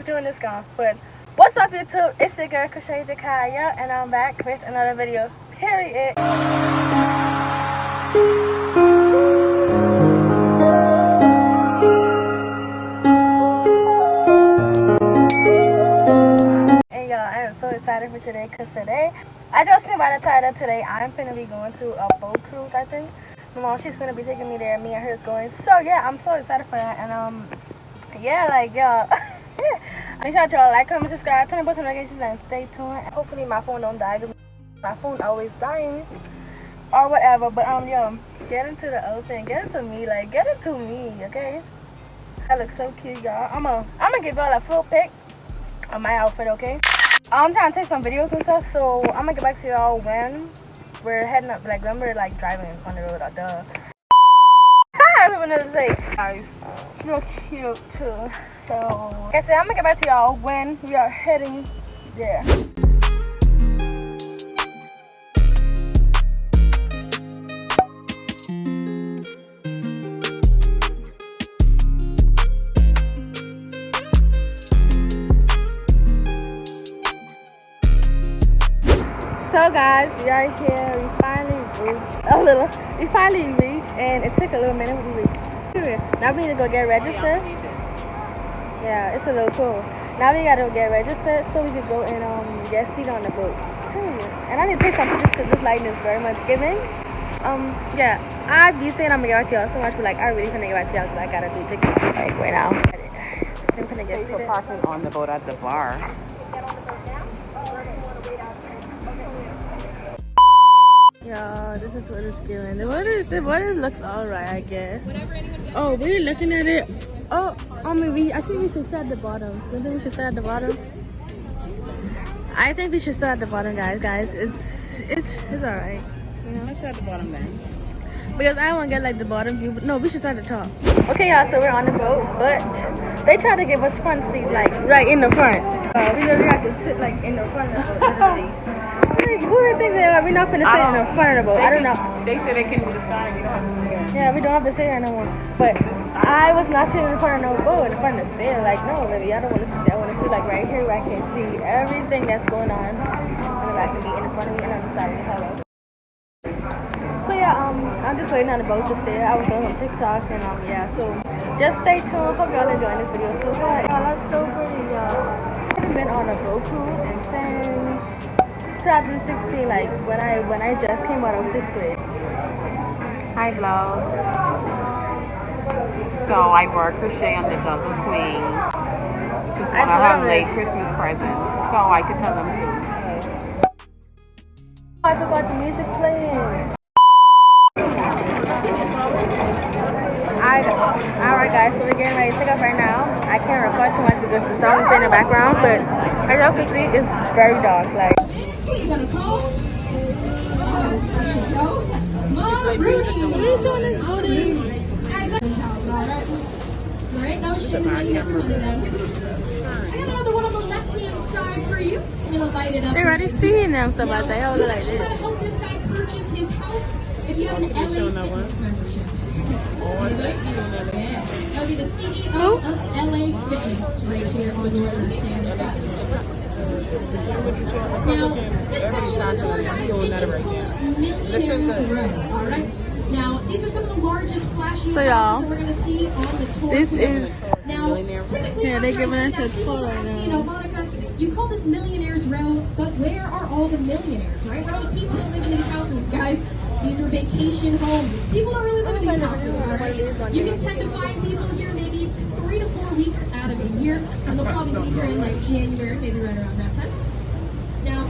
doing this gone. But what's up, YouTube? It's your girl Crochet Jakaya, and I'm back with another video. Period. And y'all, I am so excited for today because today, I just seen by the title today, I'm finna be going to a boat cruise, I think. My mom, she's gonna be taking me there. Me and her is going. So yeah, I'm so excited for that. And yeah, like y'all. Make sure y'all like, comment, subscribe, turn on post notifications, and stay tuned. Hopefully my phone don't die. My phone always dying or whatever. But yo, get into the ocean. Get into me. Like, get into me, okay? I look so cute, y'all. I'm gonna give y'all a full pic of my outfit, okay? I'm trying to take some videos and stuff, so I'm gonna get back to y'all when we're heading up, like when we're like driving on the road. I don't even know what to say. Guys, you're cute too. So, like I said, I'm gonna get back to y'all when we are heading there. So guys, we are here. We finally reached and it took a little minute to reach. Now we need to go get registered. Yeah, it's a little cool. Now we gotta get registered so we can go and get a seat on the boat. And I need to take some pictures because this lighting is very much giving. Yeah, I'd be saying I'm gonna get back to y'all so much, but like I really finna get back to y'all because I gotta do pictures like right now. I'm finna get for parking on the boat at the bar. Yeah, this is what it's giving. The water looks alright, I guess. Oh, we're looking at it. Oh, I think we should sit at the bottom. You think we should sit at the bottom? I think we should sit at the bottom, guys. It's alright. You know? Let's sit at the bottom then. Because I want to get like the bottom view, but no, we should sit at the top. Okay, y'all, so we're on the boat, but they try to give us front seats, like right in the front. We really have to sit like in the front of the boat. Who do think that we're not gonna sit in the front of the boat? I don't know. They said they can do the side. You don't have to sit here. Yeah, we don't have to sit here no more. But I was not sitting in front of no boat, in front of the stair. Like, no, baby, I don't want to sit there. I want to sit like right here where I can see everything that's going on. And I can be in front of me and on the side of the hollow. So yeah, I'm just waiting on the boat to stay. I was doing some TikTok and yeah. So just stay tuned. Hope y'all enjoying this video so far. Y'all, that's so pretty, y'all. I haven't been on a boat cruise and since 2016, like when I just came out of 6th grade. Hi, vlog. So I brought Crochet on the Jungle Queen. She's one of her late Christmas presents, so I could tell them too. I forgot the music playing. Alright guys, so we're getting ready to take off right now. I can't record too much because the song is in the background, but as y'all can see, it's very dark. Like, who are you gonna call? I should know. Mom, Rudy. What are you doing this morning? Guys, that's his house, alright? So there ain't no shame when you never run it out. I got another one on the left-hand side for you. I'm gonna light it up. they're already seeing them, so I say, oh, look like You this. gotta help this guy purchase his house if you have an LA Fitness membership. Anybody? Yeah. That would be the CEO of LA Fitness right here on your left-hand side. Now, this section of the tour, guys, it is called Millionaire's Row, alright? Now, these are some of the largest, flashiest houses that we're going to see on the tour. This is... Now, typically, yeah, they're giving us a people tour ask me, you know, Monica, you call this Millionaire's Row, but where are all the millionaires, right? Where are the people that live in these houses, guys? These are vacation homes. People don't really live in these houses, alright? You can tend to find people here maybe 3 to 4 weeks out of the year, and they'll probably be here in like January, maybe right around that time. Now,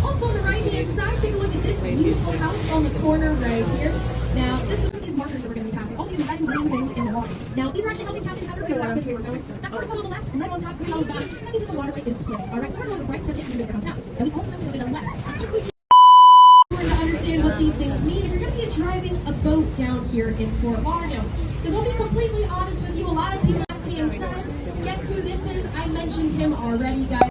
also on the right-hand side, take a look at this beautiful house on the corner right here. Now, this is where these markers that we're going to be passing. All these red and green things in the water. Now, these are actually helping captain how to figure out which way we're going. That first one on the left, and right on top, green on the bottom, that means that the waterway is splitting. Alright, so we're going to the right, that takes us to downtown. And we also go to the left. If we to understand what these things mean, if you're going to be driving a boat down here in Fort Lauderdale, because I'll be completely honest with you, a lot of people left-hand side, guess who this is? I mentioned him already, guys.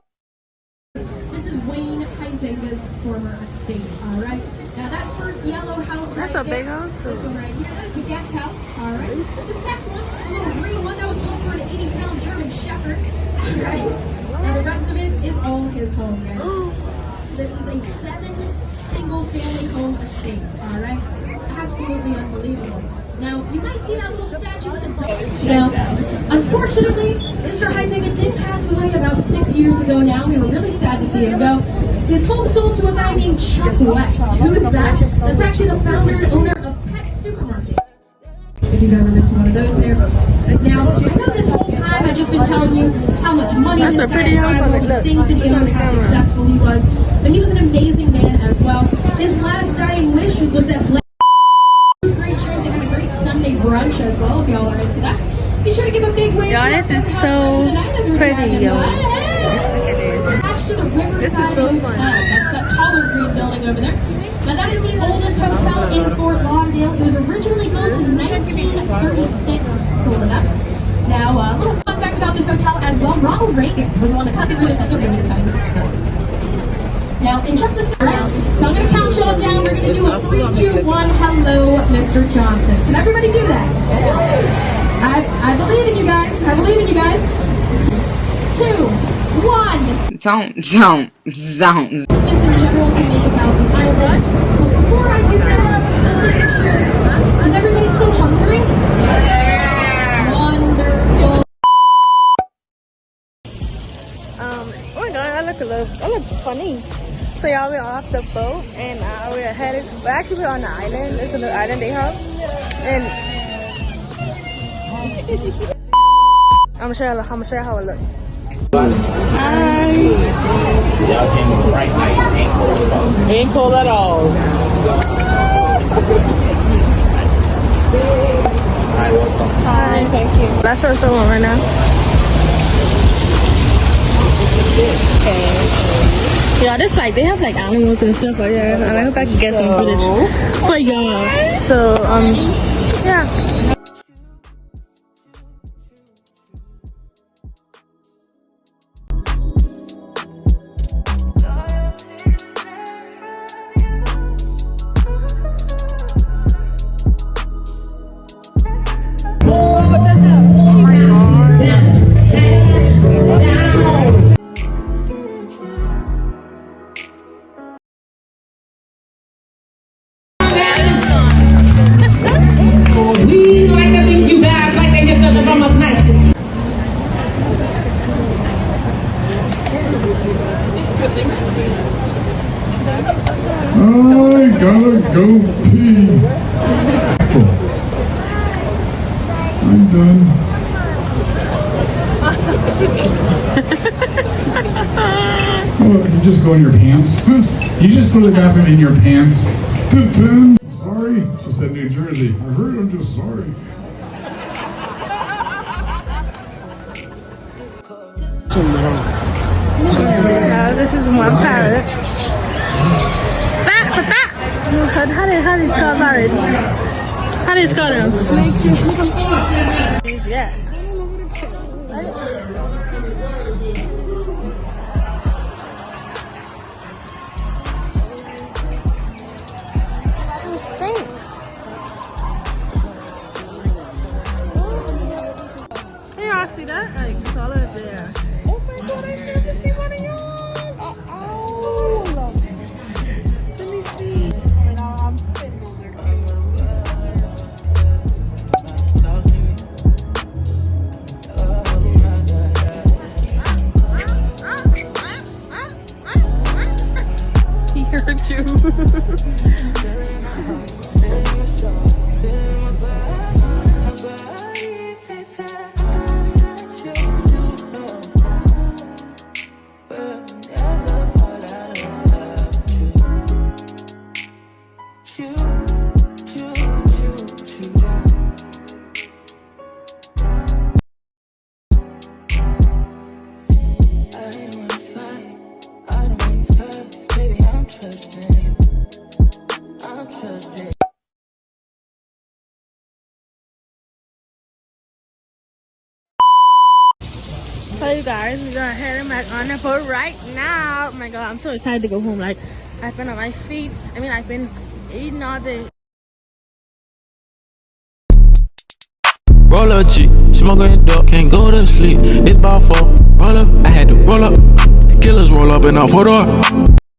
This is Wayne Huizenga's former estate, alright? Now that first yellow house right there, big house. This one right here, that is the guest house, alright? This next one, a little green one, that was built for an 80-pound German Shepherd, alright? the rest of it is all his home, guys. This is a 7 single-family home estate, all right? Absolutely unbelievable. Now, you might see that little statue with a dog. Now, unfortunately, Mr. Heisinger did pass away about 6 years ago now. We were really sad to see him go. His home sold to a guy named Chuck West. Who is that? That's actually the founder and owner of Pet Supermarket. If you've ever been to one of those there. Now, I know this whole time I've just been telling you how much money this guy has, all these things that he owned, how successful he was. But he was an amazing man as well. His last dying wish was that great drink and a great Sunday brunch as well, if y'all are into that. Be sure to give a big wave to our this is so pretty, yo. Attached to the Riverside Hotel. That's that taller green building over there. Now that is the oldest hotel in Fort Lauderdale. It was originally built in 1936. Hold it up. Now, a little fun fact about this hotel as well. Ronald Reagan was the one that cut the ribbon for the ribbon. Now, in just a second, so I'm going to count y'all down. We're going to do a 3, 2, 1, hello, Mr. Johnson. Can everybody do that? I believe in you guys. I believe in you guys. 2, 1. Don't. Announcements in general to make about the island. But before I do that, just making sure, is everybody still hungry? Wonderful. Oh my god, I look funny. So y'all, we're off the boat and we're headed. We're on the island. It's a little island they have, and I'm sure how it looks. Hi. Ain't cold at all. Hi, thank you. I feel so warm right now. Yeah, this like they have like animals and stuff right here, and I hope I can get some footage for y'all. So yeah. We like to think you guys like to get something from us nice. I gotta go pee. I'm done. Oh, you just go in your pants? You just go to the bathroom in your pants? Sorry, she said New Jersey. I heard, I'm just sorry. This is one parrot. How do you call parrots? How do you call them? Yeah. Y'all see that? Like, color there. Oh my god, I need to see one of y'all. Oh, let me see. I'm sitting on there. He heard you. So you guys, we're gonna head back on the boat right now. Oh my god, I'm so excited to go home. Like, I've been on my feet. I've been eating all day. Roll up G, smoking dope, can't go to sleep. It's about 4. Roll up, I had to roll up. roll up in a photo.